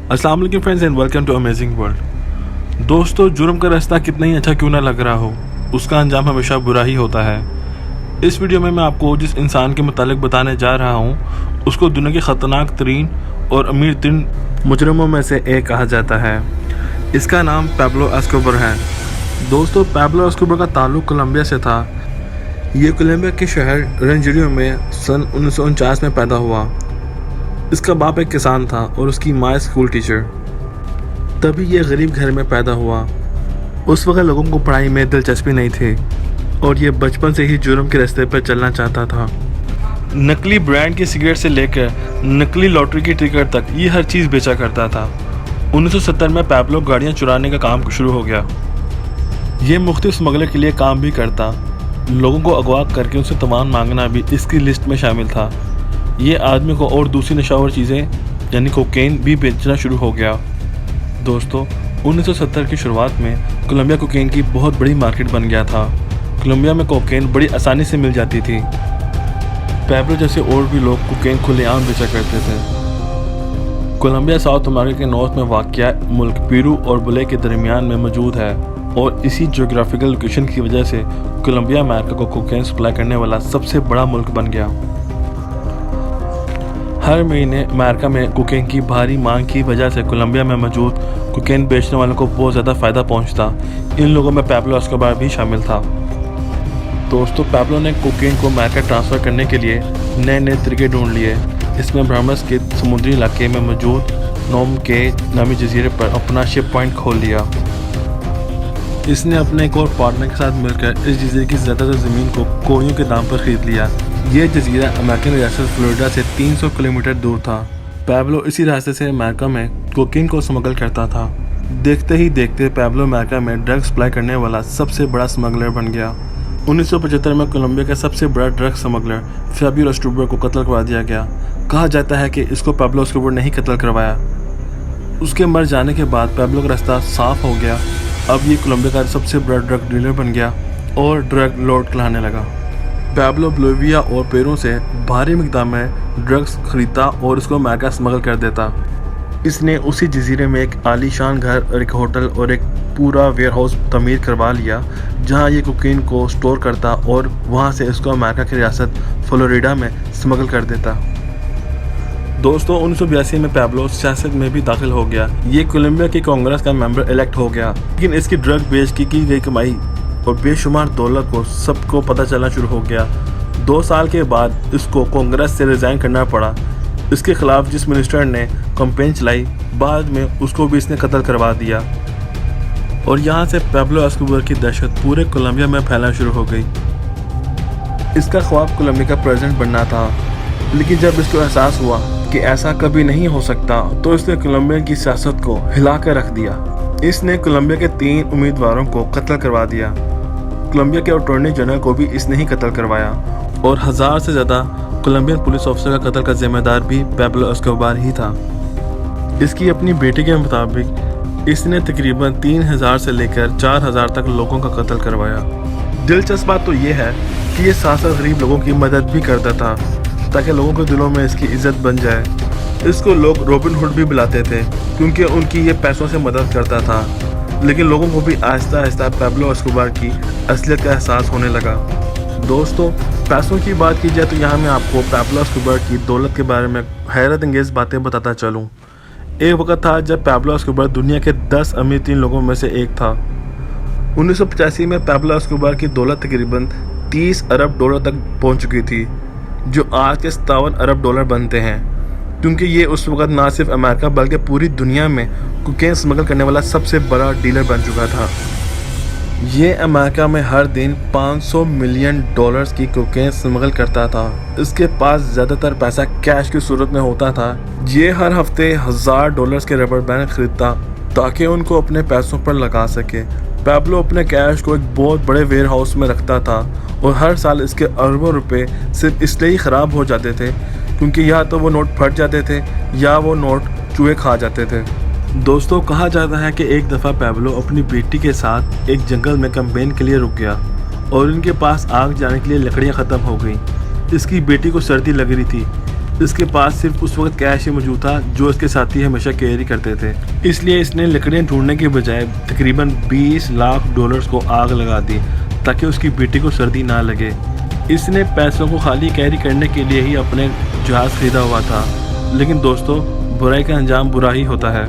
अस्सलाम वालेकुम friends and welcome to amazing world. दोस्तों, जुर्म का रास्ता कितना ही अच्छा क्यों ना लग रहा हो, उसका अंजाम हमेशा बुरा ही होता है। इस वीडियो में मैं आपको जिस इंसान के मुतालिक बताने जा रहा हूँ उसको दुनिया के ख़तरनाक तरीन और अमीर तरीन मुजरमों में से एक कहा जाता है। इसका नाम पैब्लो एस्कोबर है। दोस्तों, पैब्लो एस्कोबर का ताल्लुक़ कोलंबिया से था। ये कोलंबिया के शहर रेंजरियो में सन 1949 में पैदा हुआ। इसका बाप एक किसान था और उसकी माँ स्कूल टीचर। तभी ये गरीब घर में पैदा हुआ। उस वक्त लोगों को पढ़ाई में दिलचस्पी नहीं थी और ये बचपन से ही जुर्म के रास्ते पर चलना चाहता था। नकली ब्रांड की सिगरेट से लेकर नकली लॉटरी की टिकट तक ये हर चीज़ बेचा करता था। 1970 में पैब्लो गाड़ियाँ चुराने का काम शुरू हो गया। ये मुख्तलिफ स्मगलर के लिए काम भी करता। लोगों को अगवा करके उनसे तवान मांगना भी इसकी लिस्ट में शामिल था। ये आदमी को और दूसरी नशावर चीज़ें यानी कोकेन भी बेचना शुरू हो गया। दोस्तों, 1970 की शुरुआत में कोलंबिया कोकेन की बहुत बड़ी मार्केट बन गया था। कोलंबिया में कोकेन बड़ी आसानी से मिल जाती थी। पैब्लो जैसे और भी लोग कोकेन खुलेआम बेचा करते थे। कोलंबिया साउथ अमेरिका के नॉर्थ में वाक़या मुल्क पेरू और बोले के दरमियान में मौजूद है और इसी जोग्राफिकल लोकेशन की वजह से कोलंबिया अमेरिका को कोकेन सप्लाई करने वाला सबसे बड़ा मुल्क बन गया। हर महीने अमेरिका में कोकेन की भारी मांग की वजह से कोलंबिया में मौजूद कोकेन बेचने वालों को बहुत ज़्यादा फ़ायदा पहुंचता। इन लोगों में पैब्लो एस्कोबार भी शामिल था। दोस्तों, पैब्लो ने कोकेन को अमेरिका ट्रांसफ़र करने के लिए नए नए तरीके ढूंढ लिए। इसमें बहामास के समुद्री इलाके में मौजूद नोम के नामी जजीरे पर अपना शिप पॉइंट खोल लिया। इसने अपने एक और पार्टनर के साथ मिलकर इस जजीरे की ज़्यादातर ज़मीन को कौड़ियों के दाम पर ख़रीद लिया। ये जजीरा अमेरिकन रियासत फ्लोरिडा से 300 किलोमीटर दूर था। पैब्लो इसी रास्ते से अमेरिका में कोकेन को स्मगल करता था। देखते ही देखते पैब्लो अमेरिका में ड्रग सप्लाई करने वाला सबसे बड़ा स्मगलर बन गया। 1975 में कोलंबिया का सबसे बड़ा ड्रग स्मगलर फैबियो एस्कोबार को कत्ल करवा दिया गया। कहा जाता है कि इसको पैब्लो एस्कोबार ने ही कत्ल करवाया। उसके मर जाने के बाद पैब्लो का रास्ता साफ हो गया। अब ये कोलंबिया का सबसे बड़ा ड्रग डीलर बन गया और ड्रग लॉर्ड कहलाने लगा। पैब्लो बोलिविया और पेरू से भारी मिकदार में ड्रग्स खरीदता और उसको अमेरिका स्मगल कर देता। इसने उसी जजीरे में एक आलीशान घर और एक होटल और एक पूरा वेयरहाउस तमीर करवा लिया जहां ये कोकेन को स्टोर करता और वहां से इसको अमेरिका की रियासत फ्लोरिडा में स्मगल कर देता। दोस्तों, 1982 में पैब्लो सियासत में भी दाखिल हो गया। ये कोलंबिया की कांग्रेस का मेंबर इलेक्ट हो गया। लेकिन इसकी ड्रग बेच की गई कमाई और बेशुमार दौलत को सबको पता चलना शुरू हो गया। 2 साल के बाद इसको कांग्रेस से रिज़ाइन करना पड़ा। इसके खिलाफ जिस मिनिस्टर ने कैंपेन चलाई, बाद में उसको भी इसने कत्ल करवा दिया और यहाँ से पैब्लो एस्कोबार की दहशत पूरे कोलंबिया में फैलना शुरू हो गई। इसका ख्वाब कोलंबिया का प्रेसिडेंट बनना था, लेकिन जब इसको एहसास हुआ कि ऐसा कभी नहीं हो सकता तो इसने कोलंबिया की सियासत को हिला कर रख दिया। इसने कोलंबिया के 3 उम्मीदवारों को कत्ल करवा दिया। कोलंबिया के अटॉर्नी जनरल को भी इसने ही कत्ल करवाया और 1000 से ज़्यादा कोलंबियन पुलिस ऑफिसर का कत्ल का जिम्मेदार भी पैब्लो एस्कोबार ही था। इसकी अपनी बेटी के मुताबिक इसने तकरीबन 3000 से लेकर 4000 तक लोगों का कत्ल करवाया। दिलचस्प बात तो ये है कि ये साथ साथ गरीब लोगों की मदद भी करता था ताकि लोगों के दिलों में इसकी इज्जत बन जाए। इसको लोग रॉबिन हुड भी बुलाते थे क्योंकि उनकी ये पैसों से मदद करता था। लेकिन लोगों को भी आहिस्ता आहिस्ता पैब्लो एस्कोबार की असलियत का एहसास होने लगा। दोस्तों, पैसों की बात की जाए तो यहाँ मैं आपको पैब्लो एस्कोबार की दौलत के बारे में हैरत अंगेज़ बातें बताता चलूँ। एक वक्त था जब पैब्लो एस्कोबार दुनिया के 10 अमीर 3 लोगों में से एक था। 1985 में पैब्लो एस्कोबार की दौलत तकरीबन 30 अरब डॉलर तक पहुँच चुकी थी, जो आज के 57 अरब डॉलर बनते हैं, क्योंकि ये उस वक्त ना सिर्फ अमेरिका बल्कि पूरी दुनिया में कोकेन स्मगल करने वाला सबसे बड़ा डीलर बन चुका था। ये अमेरिका में हर दिन 500 मिलियन डॉलर्स की कोकेन स्मगल करता था। इसके पास ज़्यादातर पैसा कैश की सूरत में होता था। ये हर हफ्ते $1000 के रबर बैंड खरीदता ताकि उनको अपने पैसों पर लगा सके। पैब्लो अपने कैश को एक बहुत बड़े वेयर हाउस में रखता था और हर साल इसके अरबों रुपए सिर्फ इसलिए ही ख़राब हो जाते थे क्योंकि या तो वो नोट फट जाते थे या वो नोट चूहे खा जाते थे। दोस्तों, कहा जाता है कि एक दफ़ा पैब्लो अपनी बेटी के साथ एक जंगल में कैंपेन के लिए रुक गया और इनके पास आग जाने के लिए लकड़ियाँ ख़त्म हो गई। इसकी बेटी को सर्दी लग रही थी इसके पास सिर्फ उस वक्त कैश ही मौजूद था जो इसके साथी हमेशा कैरी करते थे। इसलिए इसने लकड़ियाँ ढूंढने के बजाय तकरीबन 20 लाख डॉलर्स को आग लगा दी ताकि उसकी बेटी को सर्दी ना लगे। इसने पैसों को खाली कैरी करने के लिए ही अपने जहाज़ खरीदा हुआ था। लेकिन दोस्तों, बुराई का अंजाम बुरा ही होता है।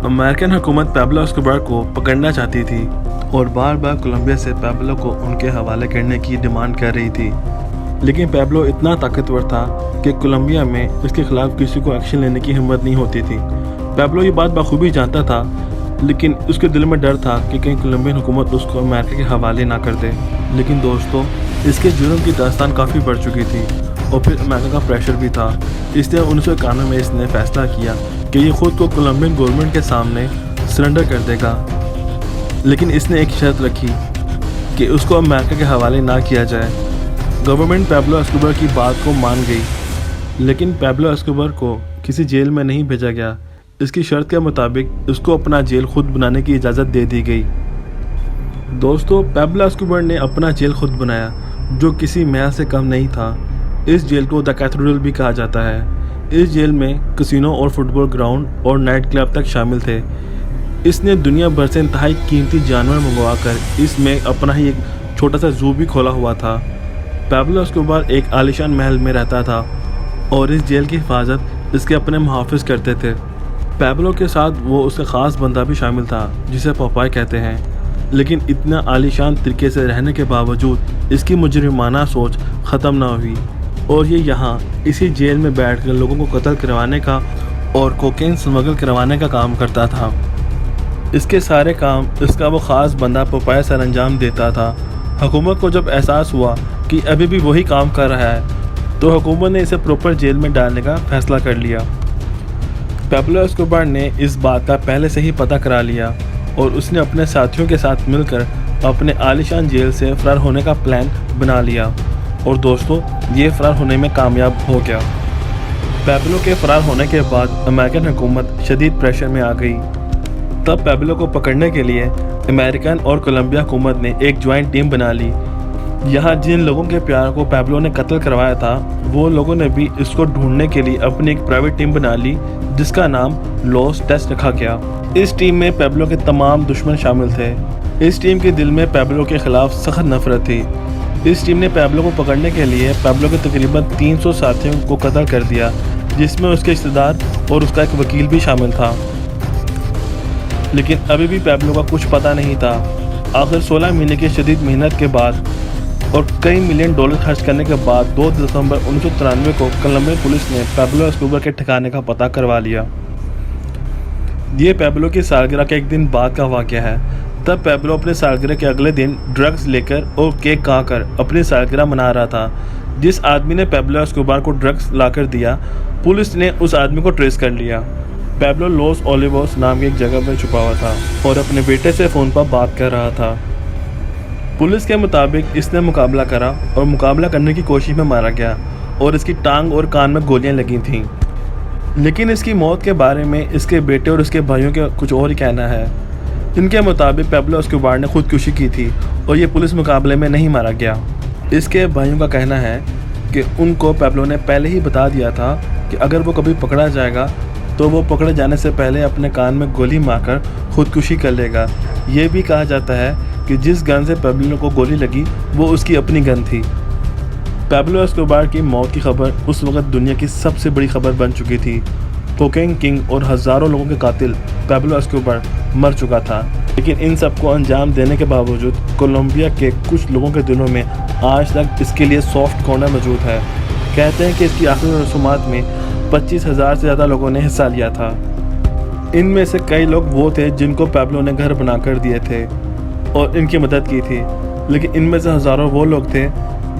अमेरिकन हुकूमत पैब्लो एस्कोबार को पकड़ना चाहती थी और बार बार कोलंबिया से पैब्लो को उनके हवाले करने की डिमांड कर रही थी। लेकिन पैब्लो इतना ताकतवर था कि कोलंबिया में इसके खिलाफ किसी को एक्शन लेने की हिम्मत नहीं होती थी। पैब्लो ये बात बखूबी जानता था, लेकिन उसके दिल में डर था कि कहीं कोलंबियन हुकूमत उसको अमेरिका के हवाले ना कर दे। लेकिन दोस्तों, इसके जुर्म की दास्तान काफ़ी बढ़ चुकी थी और फिर अमेरिका का प्रेशर भी था। इसलिए 1991 में इसने फैसला किया कि ये खुद को कोलंबियन गवर्नमेंट के सामने सरेंडर कर देगा। लेकिन इसने एक शर्त रखी कि उसको अमेरिका के हवाले ना किया जाए। गवर्नमेंट पैब्लो एस्कोबार की बात को मान गई, लेकिन पैब्लो एस्कोबार को किसी जेल में नहीं भेजा गया। इसकी शर्त के मुताबिक उसको अपना जेल खुद बनाने की इजाज़त दे दी गई। दोस्तों, पैब्लो एस्कोबार ने अपना जेल खुद बनाया, जो किसी महल से कम नहीं था। इस जेल को द कैथेड्रल भी कहा जाता है। इस जेल में कैसीनो और फुटबॉल ग्राउंड और नाइट क्लब तक शामिल थे। इसने दुनिया भर से इंतहाई कीमती जानवर मंगवा कर इसमें अपना ही एक छोटा सा जू भी खोला हुआ था। पैब्लो एस्कोबार एक आलीशान महल में रहता था और इस जेल की हिफाजत इसके अपने मुहाफिज करते थे। पैब्लो के साथ वो उसका ख़ास बंदा भी शामिल था जिसे पोपाय कहते हैं। लेकिन इतना आलीशान तरीके से रहने के बावजूद इसकी मुजरिमाना सोच ख़त्म ना हुई और ये यहाँ इसी जेल में बैठकर लोगों को कत्ल करवाने का और कोकेन स्मगल करवाने का काम करता था। इसके सारे काम इसका वो ख़ास बंदा पोपाय सर अंजाम देता था। हुकूमत को जब एहसास हुआ कि अभी भी वही काम कर रहा है तो हुकूमत ने इसे प्रॉपर जेल में डालने का फ़ैसला कर लिया। पैब्लो एस्कोबार ने इस बात का पहले से ही पता करा लिया और उसने अपने साथियों के साथ मिलकर अपने आलीशान जेल से फ़रार होने का प्लान बना लिया और दोस्तों, ये फ़रार होने में कामयाब हो गया। पैब्लो के फ़रार होने के बाद अमेरिकन हुकूमत शदीद प्रेशर में आ गई। तब पैब्लो को पकड़ने के लिए अमेरिकन और कोलंबिया हुकूमत ने एक ज्वाइंट टीम बना ली। यहाँ जिन लोगों के प्यारों को पैब्लो ने कत्ल करवाया था, वो लोगों ने भी इसको ढूंढने के लिए अपनी एक प्राइवेट टीम बना ली जिसका नाम लॉस टेस्ट रखा गया। इस टीम में पैब्लो के तमाम दुश्मन शामिल थे। इस टीम के दिल में पैब्लो के खिलाफ सख्त नफरत थी। इस टीम ने पैब्लो को पकड़ने के लिए पैब्लो के तकरीबन 300 साथियों को कत्ल कर दिया, जिसमें उसके रिश्तेदार और उसका एक वकील भी शामिल था। लेकिन अभी भी पैब्लो का कुछ पता नहीं था। आखिर 16 महीने की शदीद मेहनत के बाद और कई मिलियन डॉलर खर्च करने के बाद 2 दिसंबर 1993 को कोलंबियन पुलिस ने पैब्लो एस्कोबार के ठिकाने का पता करवा लिया। ये पैब्लो की सालगिरह के एक दिन बाद का वाक़या है। तब पैब्लो अपने सालगिरह के अगले दिन ड्रग्स लेकर और केक खाकर अपनी सालगिरह मना रहा था। जिस आदमी ने पैब्लो एस्कोबार को ड्रग्स लाकर दिया, पुलिस ने उस आदमी को ट्रेस कर लिया। पैब्लो लॉस ओलिवोस नाम की एक जगह पर छुपा हुआ था और अपने बेटे से फ़ोन पर बात कर रहा था। पुलिस के मुताबिक इसने मुकाबला करा और मुकाबला करने की कोशिश में मारा गया और इसकी टांग और कान में गोलियां लगी थीं। लेकिन इसकी मौत के बारे में इसके बेटे और इसके भाइयों का कुछ और ही कहना है। इनके मुताबिक पैब्लो एस्कोबार ने खुदकुशी की थी और ये पुलिस मुकाबले में नहीं मारा गया। इसके भाइयों का कहना है कि उनको पैब्लो ने पहले ही बता दिया था कि अगर वो कभी पकड़ा जाएगा तो वो पकड़े जाने से पहले अपने कान में गोली मारकर खुदकुशी कर लेगा। ये भी कहा जाता है कि जिस गन से पैब्लो को गोली लगी वो उसकी अपनी गन थी। पैब्लो एस्कोबार की मौत की खबर उस वक्त दुनिया की सबसे बड़ी खबर बन चुकी थी। कोकेन किंग और हज़ारों लोगों के कातिल पैब्लो एस्कोबार मर चुका था। लेकिन इन सबको अंजाम देने के बावजूद कोलंबिया के कुछ लोगों के दिलों में आज तक इसके लिए सॉफ्ट कॉर्नर मौजूद है। कहते हैं कि इसकी आखिरी रसूमात में 25,000 से ज़्यादा लोगों ने हिस्सा लिया था। इनमें से कई लोग वो थे जिनको पैब्लो ने घर बनाकर दिए थे और इनकी मदद की थी। लेकिन इनमें से हज़ारों वो लोग थे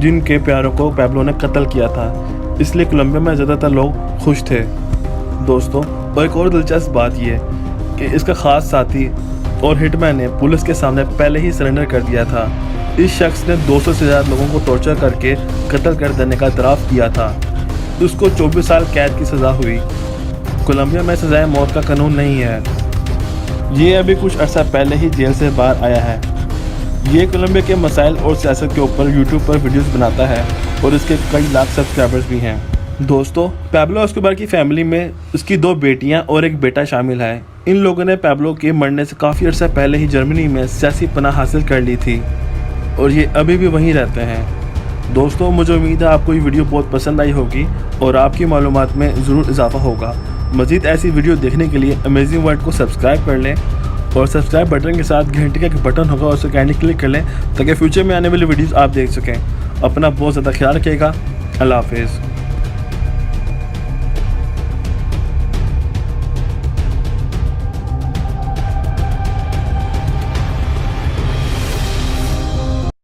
जिनके प्यारों को पैब्लो ने कत्ल किया था। इसलिए कोलंबिया में ज़्यादातर लोग खुश थे। दोस्तों, और एक और दिलचस्प बात यह कि इसका ख़ास साथी और हिटमैन ने पुलिस के सामने पहले ही सरेंडर कर दिया था। इस शख्स ने 200 से ज़्यादा लोगों को टॉर्चर करके कत्ल कर देने का इतराफ़ किया था। उसको 24 साल कैद की सज़ा हुई। कोलंबिया में सज़ाए मौत का कानून नहीं है। ये अभी कुछ अर्सा पहले ही जेल से बाहर आया है। ये कोलंबिया के मसाइल और सियासत के ऊपर यूट्यूब पर वीडियोस बनाता है और इसके कई लाख सब्सक्राइबर्स भी हैं। दोस्तों, पैब्लो एस्कोबार की फैमिली में उसकी 2 बेटियां और एक बेटा शामिल है। इन लोगों ने पैब्लो के मरने से काफ़ी अर्सा पहले ही जर्मनी में सियासी पनाह हासिल कर ली थी और ये अभी भी वहीं रहते हैं। दोस्तों, मुझे उम्मीद है आपको ये वीडियो बहुत पसंद आई होगी और आपकी मालूमात में ज़रूर इजाफा होगा। मज़ीद ऐसी वीडियो देखने के लिए अमेजिंग वर्ल्ड को सब्सक्राइब कर लें और सब्सक्राइब बटन के साथ घंटे का एक बटन होगा, उसे काइंडली क्लिक कर लें ताकि फ्यूचर में आने वाली वीडियोज़ आप देख सकें। अपना बहुत ज़्यादा ख्याल रखिएगा। अल्लाह हाफिज़।